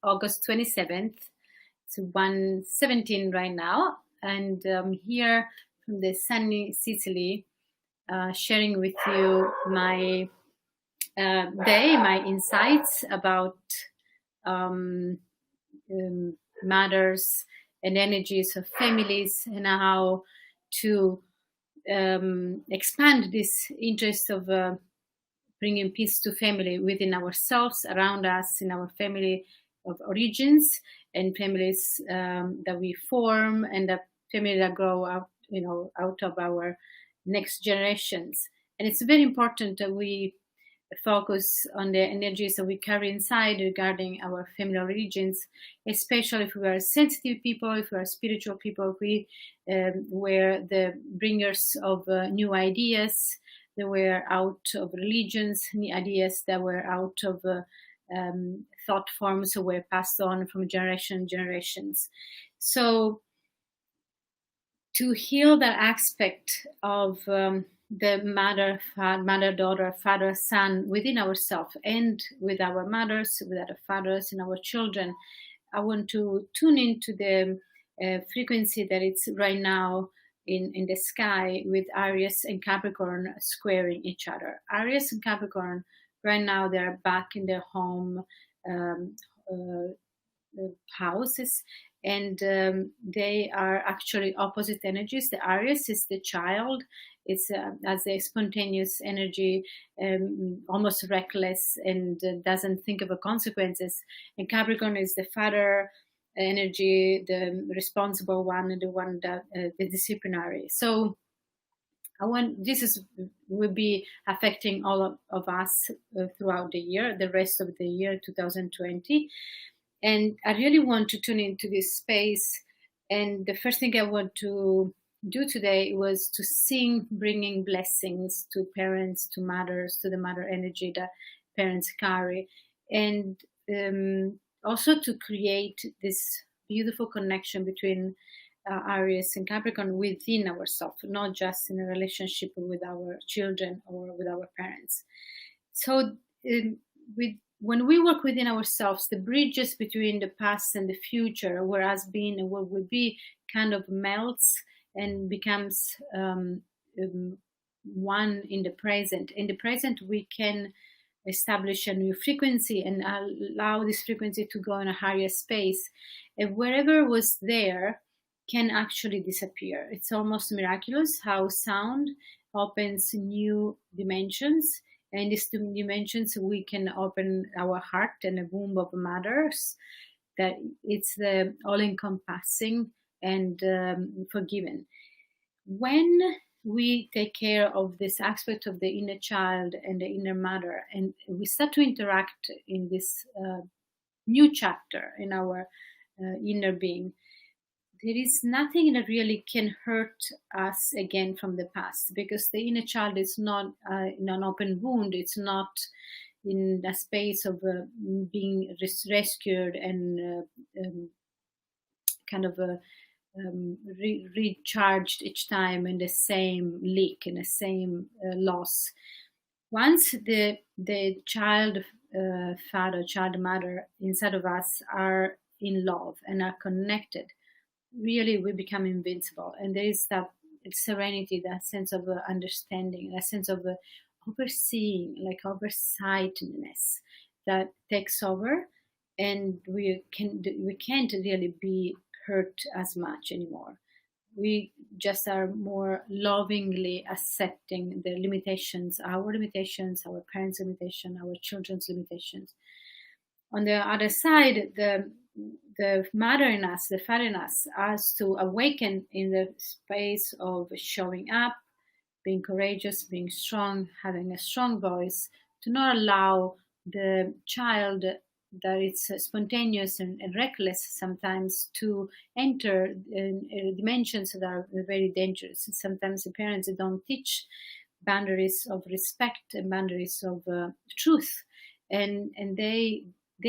August 27th. It's 1:17 right now, and I'm here from the sunny Sicily, sharing with you my day, my insights about um, matters and energies of families, and how to expand this interest of bringing peace to family within ourselves, around us, in our family of origins, and families that we form, and the family that grow out, out of our next generations. And it's very important that we focus on the energies that we carry inside regarding our family origins, especially if we are sensitive people, if we are spiritual people, if we were the bringers of new ideas that were out of religions, new ideas that were out of thought forms that were passed on from generations. So to heal that aspect of the mother, daughter, father, son within ourselves, and with our mothers, with our fathers, and our children, I want to tune into the frequency that it's right now in the sky, with Aries and Capricorn squaring each other. Aries and Capricorn right now, they're back in their home houses, and they are actually opposite energies. The Aries is the child. It's as a spontaneous energy, almost reckless, and doesn't think of the consequences. And Capricorn is the father energy, the responsible one, the one that the disciplinary. So will be affecting all of us throughout the year, the rest of the year 2020. And I really want to tune into this space. And the first thing I want to do today was to sing, bringing blessings to parents, to mothers, to the mother energy that parents carry. And also to create this beautiful connection between Aries and Capricorn within ourselves, not just in a relationship with our children or with our parents. So when we work within ourselves, the bridges between the past and the future, what has been and what will be, kind of melts and becomes one in the present. In the present, we can establish a new frequency and allow this frequency to go in a higher space. And wherever was there can actually disappear. It's almost miraculous how sound opens new dimensions. And in these two dimensions, we can open our heart and the womb of mothers, that it's the all-encompassing and forgiven. When we take care of this aspect of the inner child and the inner mother, and we start to interact in this new chapter in our inner being, there is nothing that really can hurt us again from the past, because the inner child is not in an open wound. It's not in a space of being rescued and kind of recharged each time in the same leak, in the same loss. Once the child father, child mother inside of us are in love and are connected, really we become invincible. And there is that serenity, that sense of understanding, that sense of overseeing, like oversightedness, that takes over, and we can't really be hurt as much anymore. We just are more lovingly accepting the limitations, our parents' limitations, our children's limitations. On the other side, the mother in us, the father in us, has to awaken in the space of showing up, being courageous, being strong, having a strong voice, to not allow the child that it's spontaneous and reckless sometimes to enter dimensions that are very dangerous. Sometimes the parents don't teach boundaries of respect and boundaries of truth, and they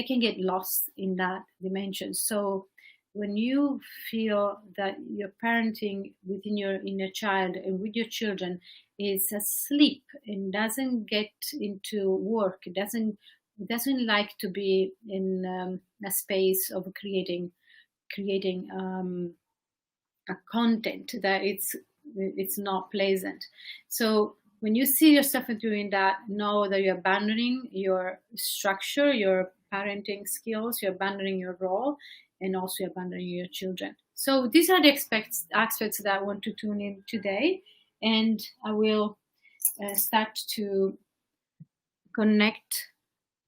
can get lost in that dimension. So when you feel that your parenting within your inner child and with your children is asleep and doesn't get into work, it doesn't like to be in a space of creating a content that it's not pleasant. So when you see yourself doing that, know that you're abandoning your structure, your parenting skills, you're abandoning your role, and also you're abandoning your children. So these are the aspects that I want to tune in today, and I will start to connect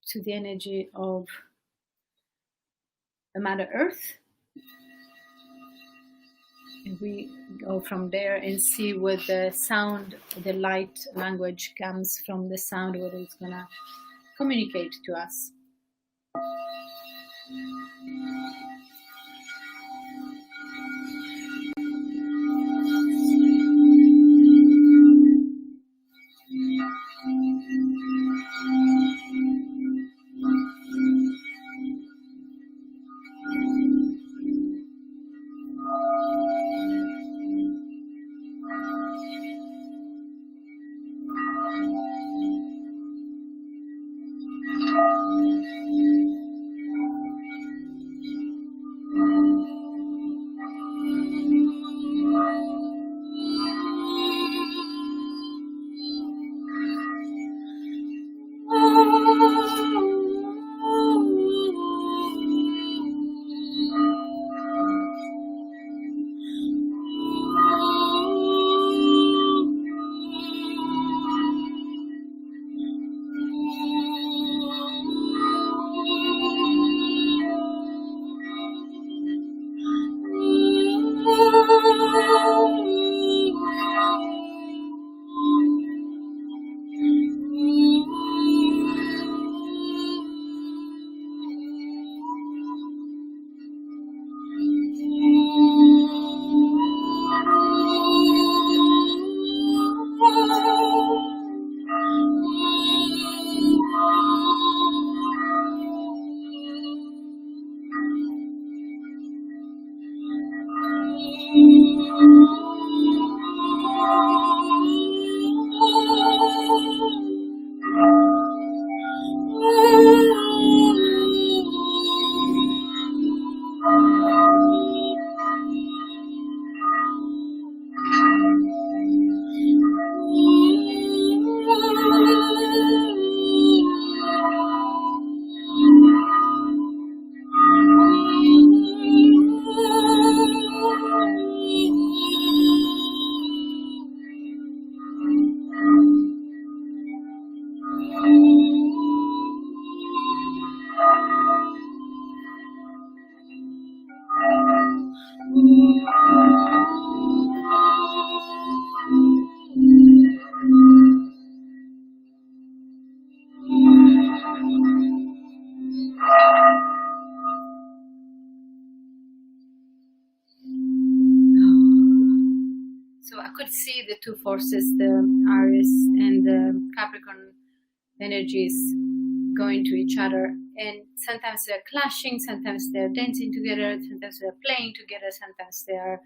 to the energy of the Mother Earth. And we go from there and see what the sound, the light language comes from the sound, what it's going to communicate to us. So I could see the two forces, the Aries and the Capricorn energies going to each other, and sometimes they're clashing, sometimes they're dancing together, sometimes they're playing together, sometimes they are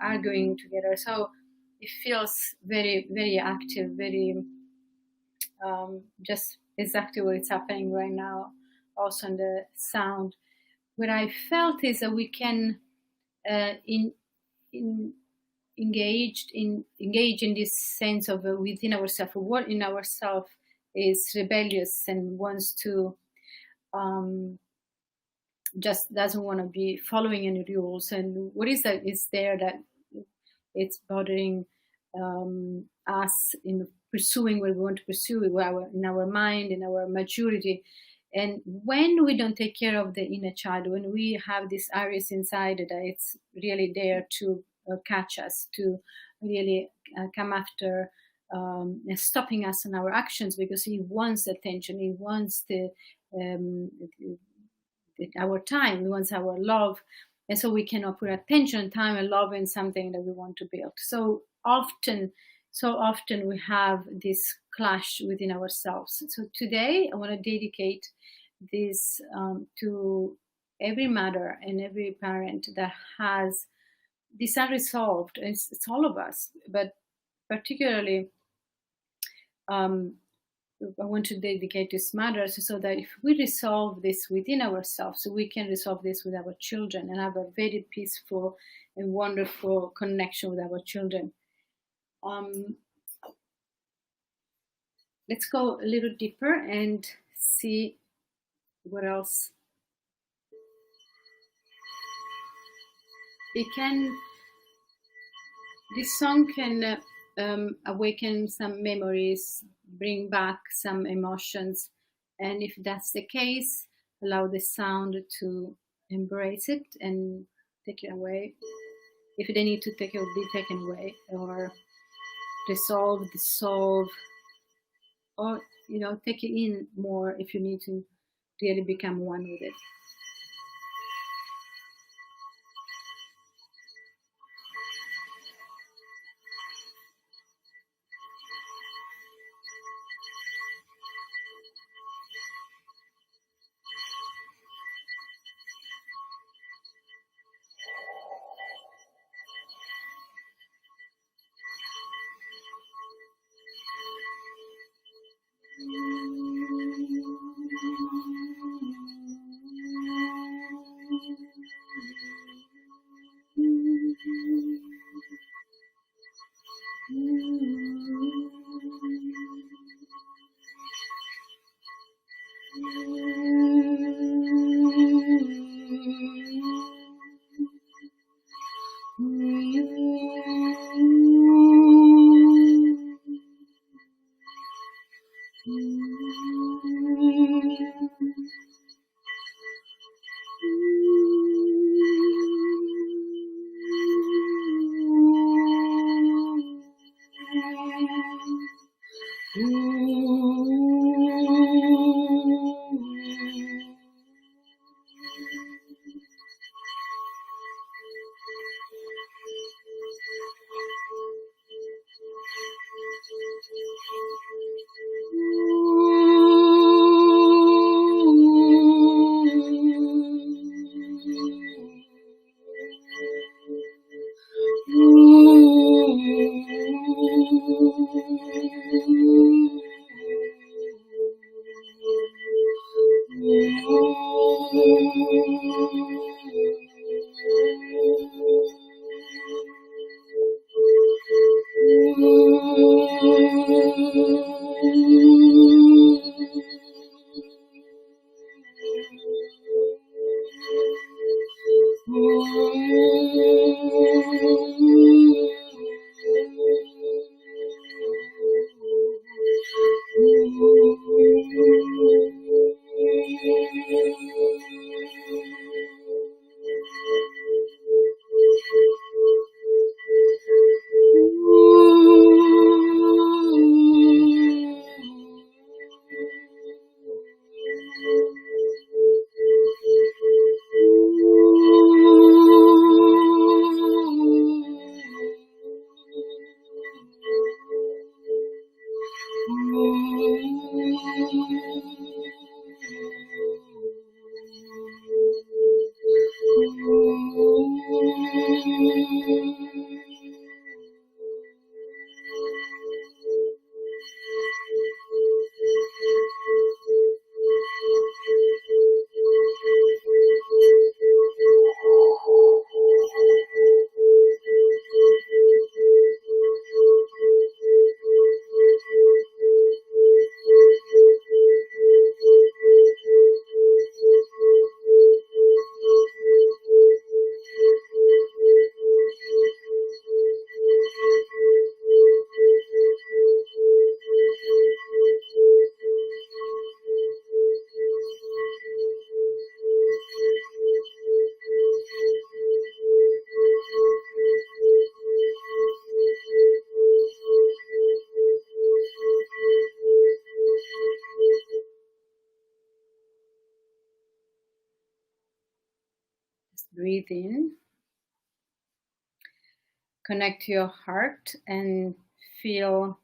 arguing together. So it feels very, very active, very just exactly what's happening right now, also in the sound. What I felt is that we can engage in this sense of within ourselves, what in ourselves is rebellious and wants to just doesn't want to be following any rules, and what is that is there that it's bothering us in pursuing what we want to pursue in our mind, in our maturity. And when we don't take care of the inner child, when we have this Aries inside that it's really there to catch us, to really come after stopping us in our actions, because he wants attention, he wants our time, he wants our love, and so we cannot put attention, time, and love in something that we want to build. So often we have this clash within ourselves. So today I want to dedicate this to every mother and every parent that has this unresolved. It's all of us, but particularly I want to dedicate this matter so that if we resolve this within ourselves, we can resolve this with our children and have a very peaceful and wonderful connection with our children. Let's go a little deeper and see what else. This song can awaken some memories, bring back some emotions, and if that's the case, allow the sound to embrace it and take it away. If they need to take it, will be taken away, or dissolve, or take it in more if you need to really become one with it. Breathe in, connect to your heart, and feel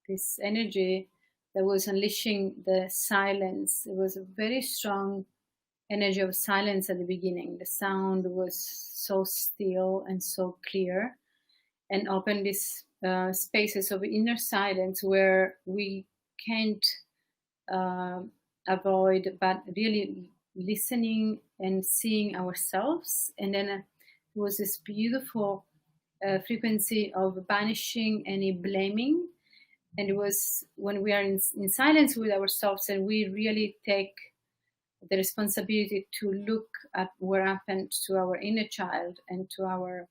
this energy that was unleashing the silence. It was a very strong energy of silence at the beginning. The sound was so still and so clear, and opened these spaces of inner silence where we can't uh, avoid, but really listening and seeing ourselves. And then it was this beautiful frequency of banishing any blaming. And it was when we are in silence with ourselves and we really take the responsibility to look at what happened to our inner child and to our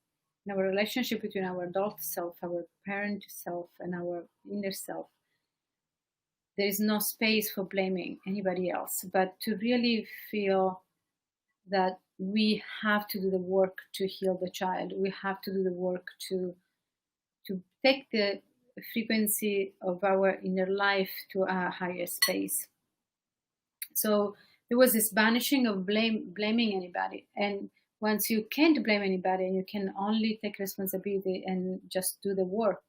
relationship between our adult self, our parent self, and our inner self. There is no space for blaming anybody else, but to really feel that we have to do the work to heal the child. We have to do the work to take the frequency of our inner life to a higher space. So there was this banishing of blaming anybody. And once you can't blame anybody and you can only take responsibility and just do the work,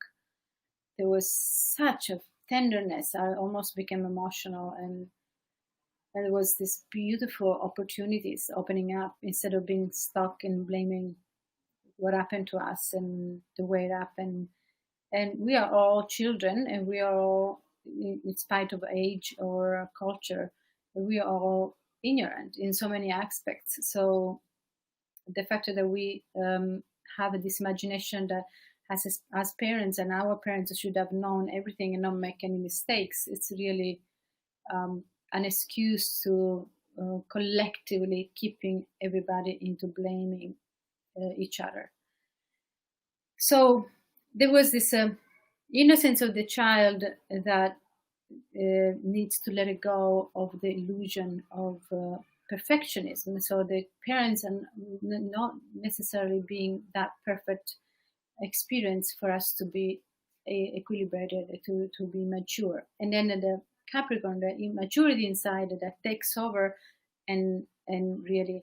there was such a tenderness. I almost became emotional, and there was this beautiful opportunities opening up instead of being stuck in blaming what happened to us and the way it happened. And we are all children, and we are all, in spite of age or culture, we are all ignorant in so many aspects. So the fact that we have this imagination that as parents and our parents should have known everything and not make any mistakes, it's really an excuse to collectively keeping everybody into blaming each other. So there was this innocence of the child that needs to let it go of the illusion of perfectionism. So the parents are not necessarily being that perfect experience for us to be equilibrated, to be mature. And then the Capricorn, the immaturity inside that takes over and really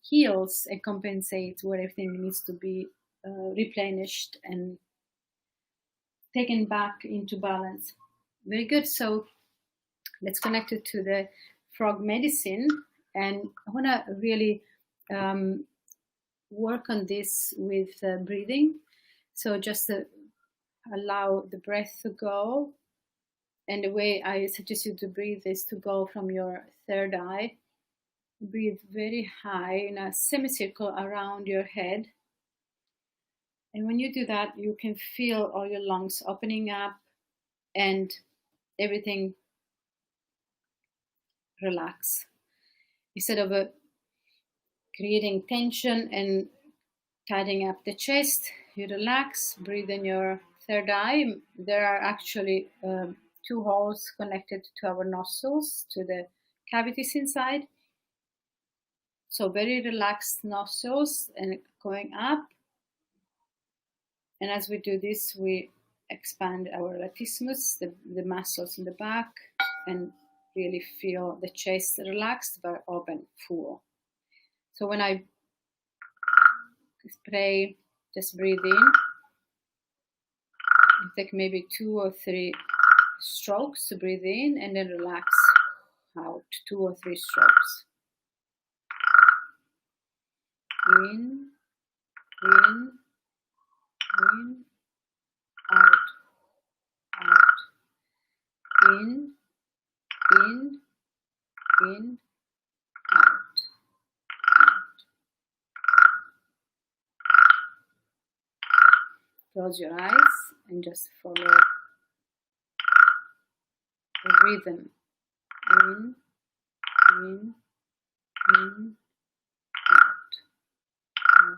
heals and compensates where everything needs to be replenished and taken back into balance. Very good. So let's connect it to the frog medicine. And I want to really work on this with breathing. So just allow the breath to go. And the way I suggest you to breathe is to go from your third eye. Breathe very high in a semicircle around your head. And when you do that, you can feel all your lungs opening up and everything relax. Instead of creating tension and tightening up the chest, you relax, breathe in your third eye. There are actually two holes connected to our nostrils, to the cavities inside. So very relaxed nostrils and going up. And as we do this, we expand our latissimus, the muscles in the back, and really feel the chest relaxed but open, full. So when I spray, just breathe in. Take maybe 2 or 3 strokes to breathe in, and then relax out, 2 or 3 strokes. In, in, in, out, out, in, out, out. Close your eyes and just follow the rhythm. In, in, out, out.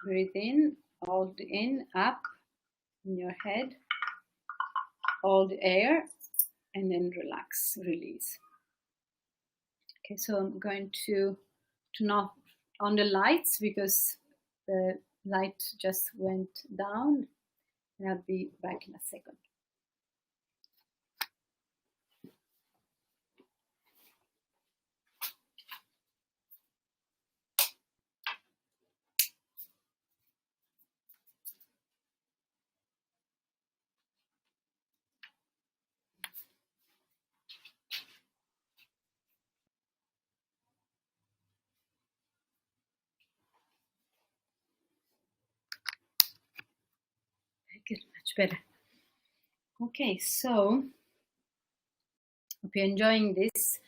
Breathe in, hold in, up in your head, hold air, and then relax, release. Okay, so I'm going to turn off on the lights because the light just went down, and I'll be back in a second. Good, much better. Okay, so hope you're enjoying this.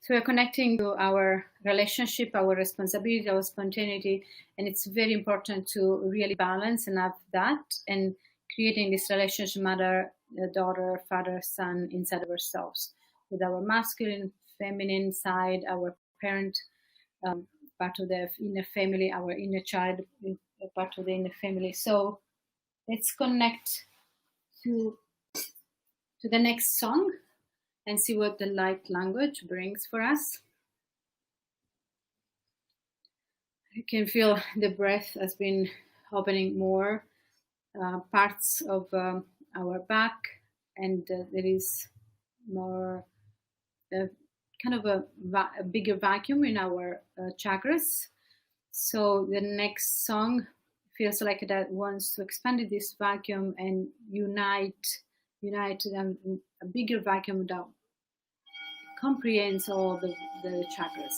So we're connecting to our relationship, our responsibility, our spontaneity, and it's very important to really balance and have that and creating this relationship, mother, daughter, father, son, inside of ourselves, with our masculine, feminine side, our parent, part of the inner family, our inner child, part of the inner family. So let's connect to the next song and see what the light language brings for us. You can feel the breath has been opening more parts of our back, and there is more kind of a bigger vacuum in our chakras. So the next song feels like that wants to expand this vacuum and unite a bigger vacuum that comprehends all the chakras.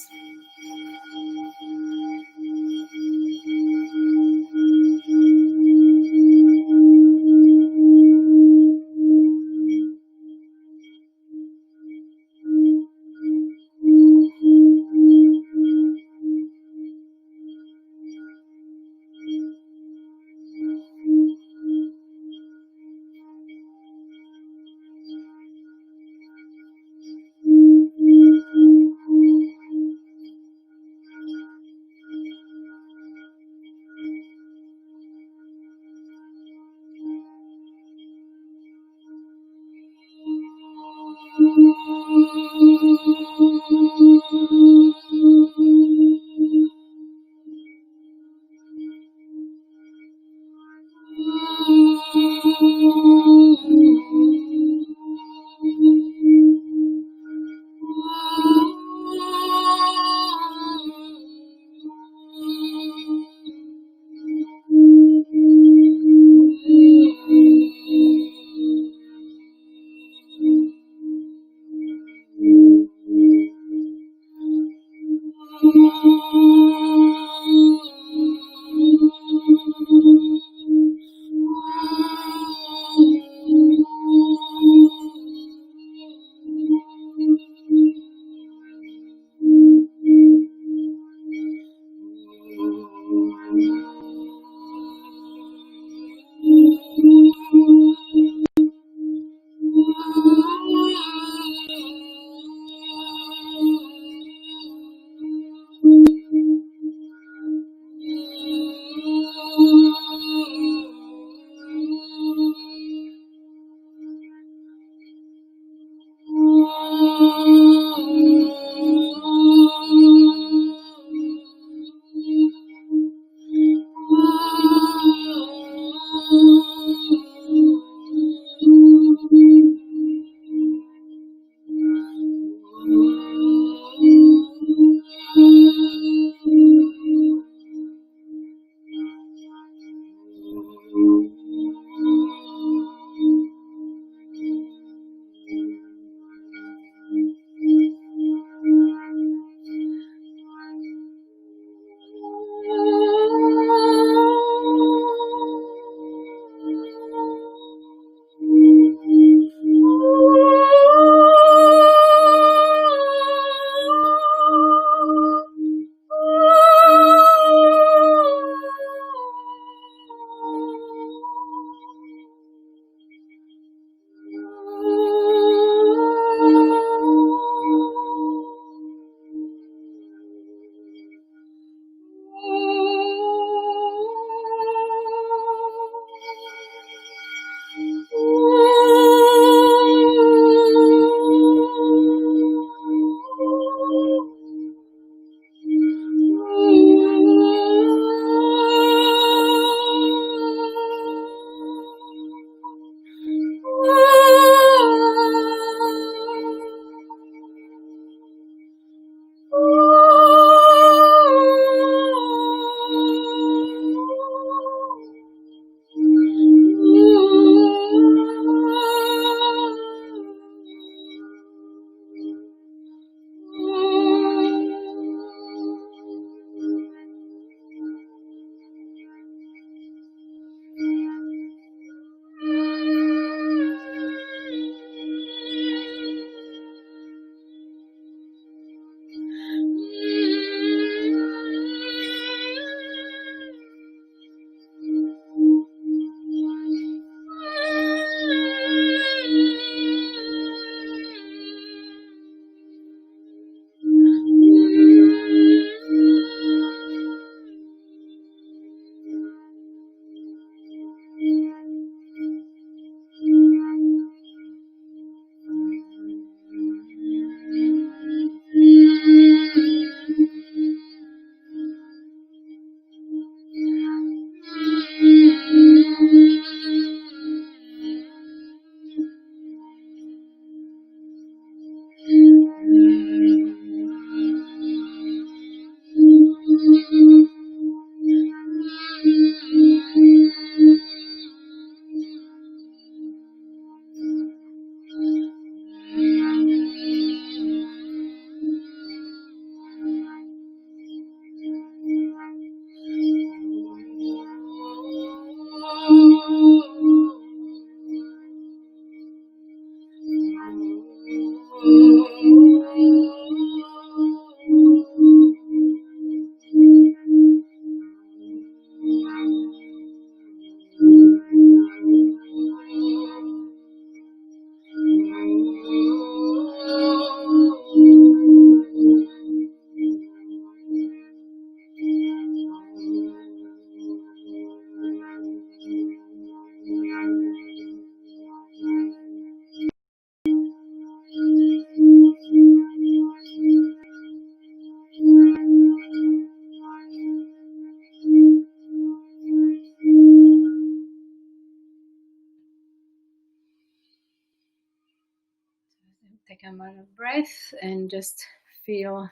take a breath and just feel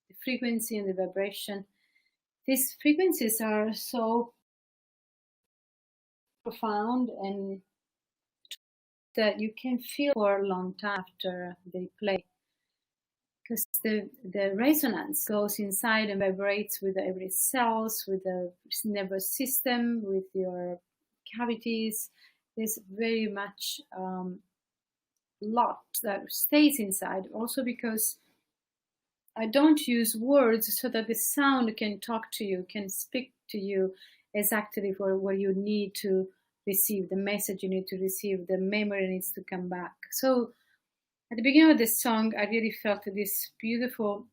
the frequency and the vibration. These frequencies are so profound and that you can feel for a long time after they play, because the resonance goes inside and vibrates with every cells, with the nervous system, with your cavities. There's very much lot that stays inside, also because I don't use words, so that the sound can talk to you, can speak to you exactly for what you need to receive, the message you need to receive, the memory needs to come back. So at the beginning of this song, I really felt this beautiful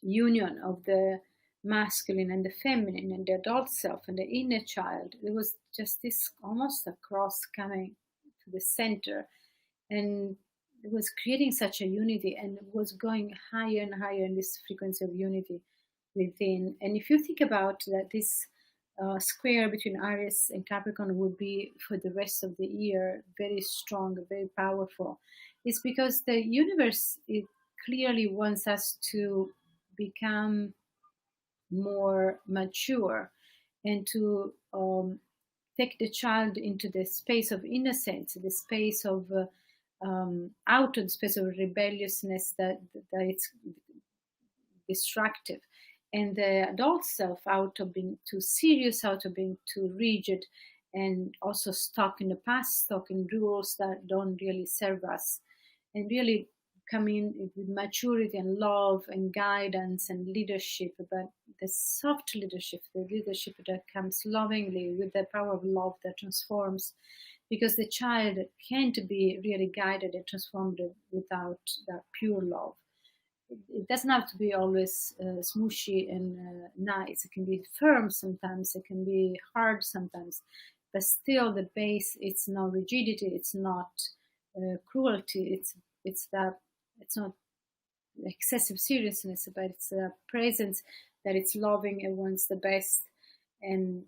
union of the masculine and the feminine and the adult self and the inner child. It was just this almost a cross coming to the center, and it was creating such a unity, and it was going higher and higher in this frequency of unity within. And if you think about that, this square between Aries and Capricorn would be for the rest of the year very strong, very powerful. It's because the universe, it clearly wants us to become more mature and to take the child into the space of innocence, the space of out of the space of rebelliousness that it's destructive, and the adult self out of being too serious, out of being too rigid, and also stuck in the past, stuck in rules that don't really serve us, and really come in with maturity and love and guidance and leadership, but the soft leadership, the leadership that comes lovingly with the power of love that transforms, because the child can't be really guided and transformed without that pure love. It doesn't have to be always smooshy and nice. It can be firm sometimes, it can be hard sometimes, but still the base, it's not rigidity, it's not cruelty, it's not excessive seriousness, but it's a presence that it's loving and wants the best. And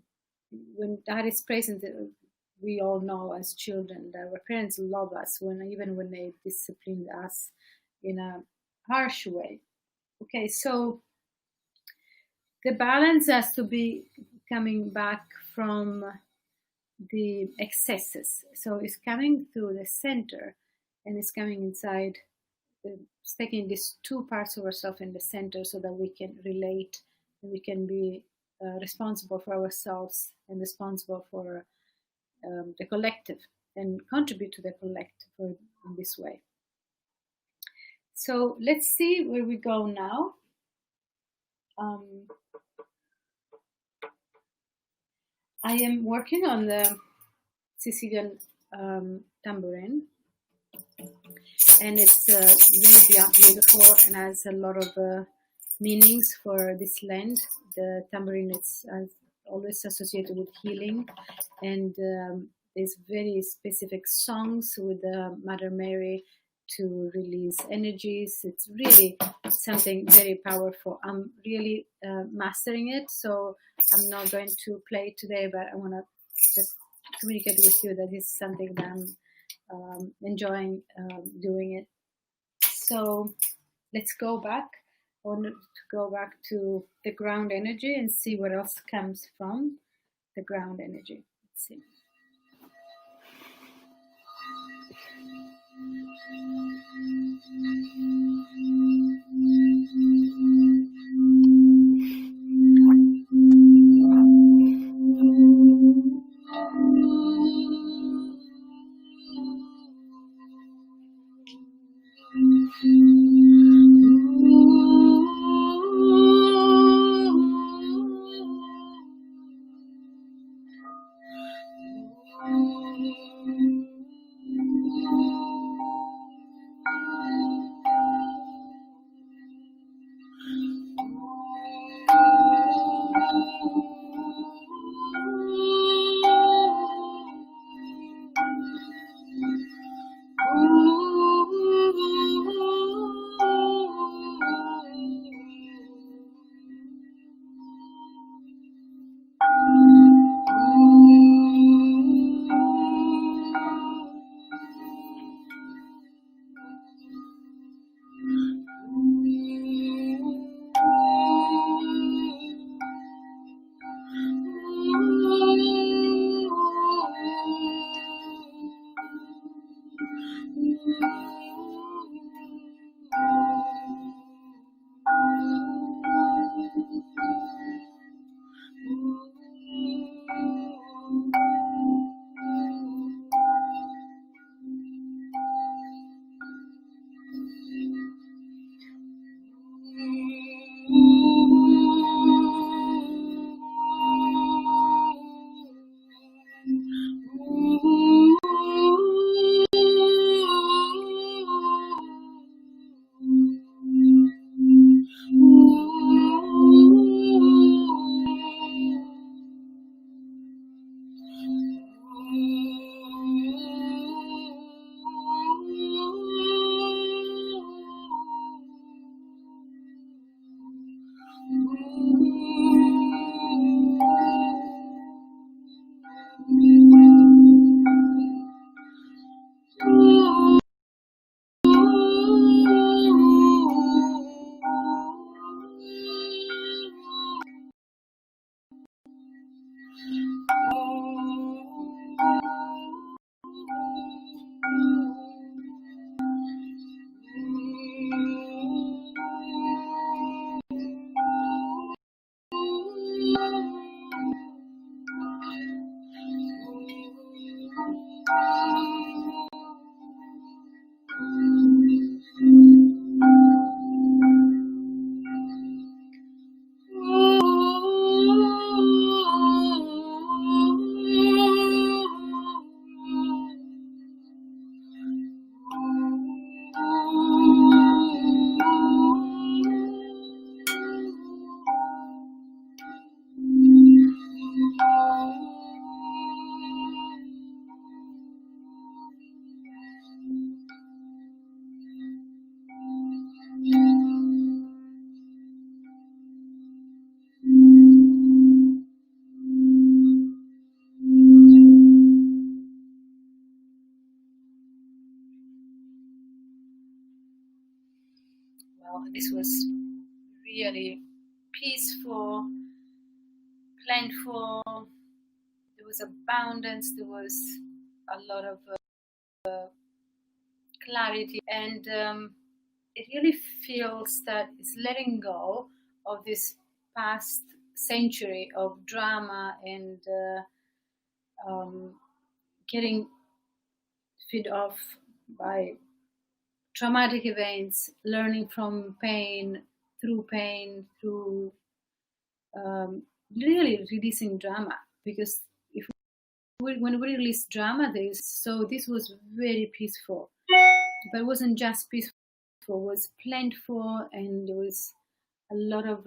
when that is present, we all know as children that our parents love us, even when they discipline us in a harsh way. Okay, so the balance has to be coming back from the excesses. So it's coming through the center, and it's coming inside, it's taking these two parts of ourselves in the center so that we can relate and we can be responsible for ourselves and responsible for the collective and contribute to the collective in this way. So let's see where we go now. I am working on the Sicilian tambourine, and it's really beautiful and has a lot of meanings for this land. The tambourine is always associated with healing, and there's very specific songs with Mother Mary to release energies. It's really something very powerful. I'm really mastering it, so I'm not going to play it today, but I want to just communicate with you that it's something that I'm enjoying doing it. So let's go back. I want to go back to the ground energy and see what else comes from the ground energy. Let's see. Well, this was really peaceful, plentiful. There was abundance. There was a lot of clarity, and it really feels that it's letting go of this past century of drama and getting fed off by traumatic events, learning from pain, through really releasing drama. Because when we release drama, this was very peaceful, but it wasn't just peaceful; it was plentiful, and there was a lot of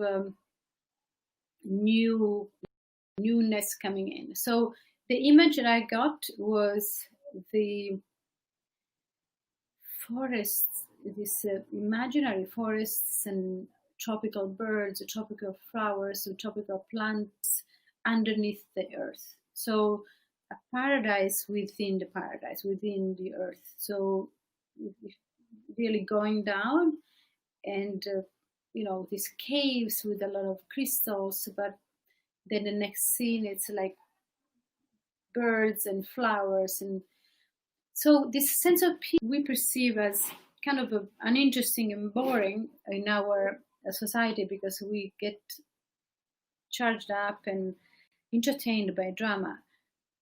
newness coming in. So the image that I got was the forests, these imaginary forests and tropical birds, tropical flowers, and tropical plants underneath the earth. So a paradise within the paradise, within the earth. So really going down, and these caves with a lot of crystals, but then the next scene it's like birds and flowers. And so this sense of peace we perceive as kind of uninteresting and boring in our society, because we get charged up and entertained by drama.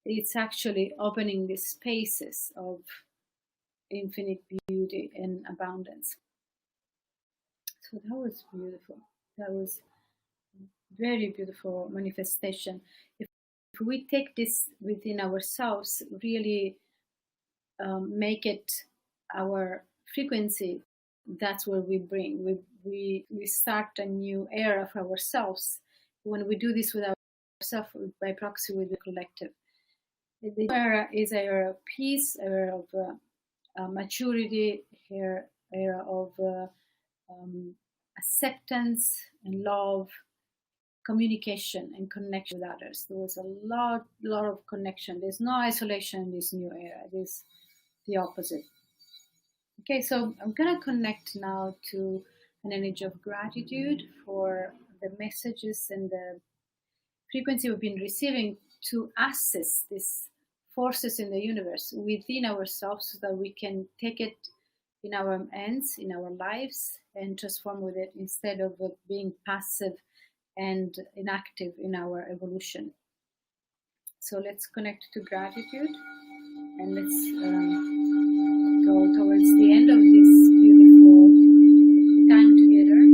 It's actually opening these spaces of infinite beauty and abundance. So that was beautiful. That was very beautiful manifestation. If we take this within ourselves, really make it our frequency, that's what we bring. We start a new era for ourselves. When we do this with ourselves, by proxy with the collective. The era is an era of peace, an era of maturity, an era of acceptance and love, communication and connection with others. There was a lot of connection. There's no isolation in this new era. There's the opposite. Okay, so I'm gonna connect now to an energy of gratitude for the messages and the frequency we've been receiving to access these forces in the universe within ourselves, so that we can take it in our hands, in our lives, and transform with it, instead of being passive and inactive in our evolution. So let's connect to gratitude, and let's go towards the end of this beautiful time together.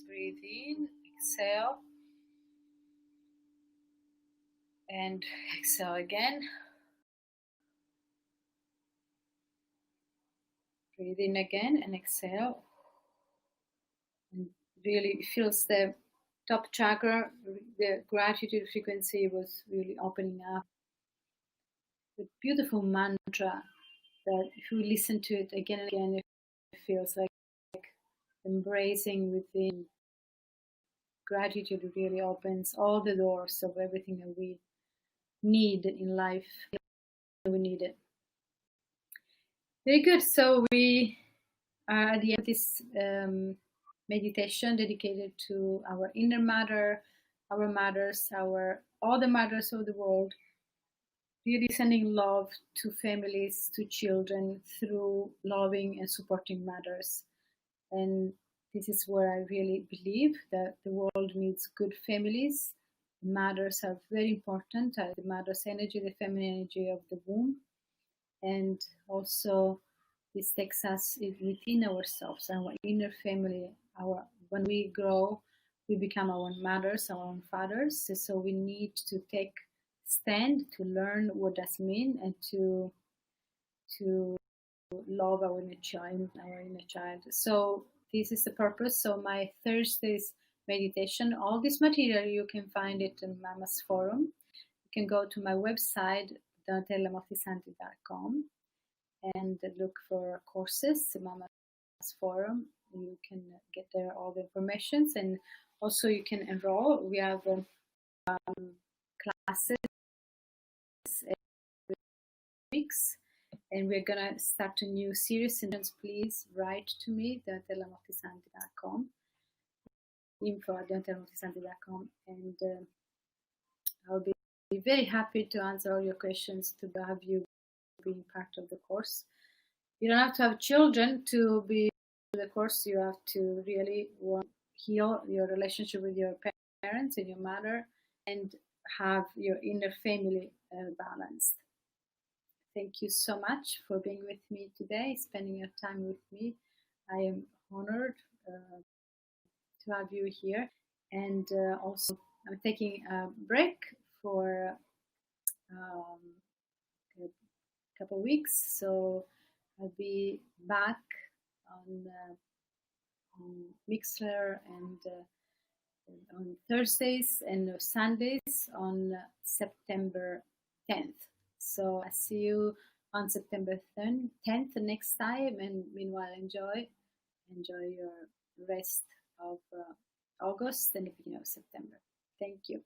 Just breathe in, exhale, and exhale again. Breathe in again and exhale. And really feels the top chakra, the gratitude frequency was really opening up. A beautiful mantra that if you listen to it again and again, it feels like embracing within. Gratitude really opens all the doors of everything that we need in life. We need it. Very good. So we are at the end of this meditation dedicated to our inner matter, our mothers, all the mothers of the world. Really sending love to families, to children through loving and supporting mothers. And this is where I really believe that the world needs good families. Mothers are very important. The mother's energy, the feminine energy of the womb. And also this takes us within ourselves, our inner family. When we grow, we become our own mothers, our own fathers. So we need to take stand to learn what does mean and to love our inner child. So this is the purpose. So my Thursday's meditation, all this material you can find it in Mama's Forum. You can go to my website donatellamotisanti.com and look for courses, Mama's Forum. You can get there all the information, and also you can enroll. We have classes every weeks, and we're gonna start a new series. And please write to me, donatellamotisanti.com, info@donatellamotisanti.com, and I'll be very happy to answer all your questions, to have you being part of the course. You don't have to have children to be the course. You have to really heal your relationship with your parents and your mother, and have your inner family balanced. Thank you so much for being with me today, spending your time with me. I am honored to have you here. And also, I'm taking a break for a couple of weeks, so I'll be back on Mixler and on Thursdays and Sundays on September 10th. So I see you on September 10th next time, and meanwhile enjoy your rest of August and the beginning of September. Thank you.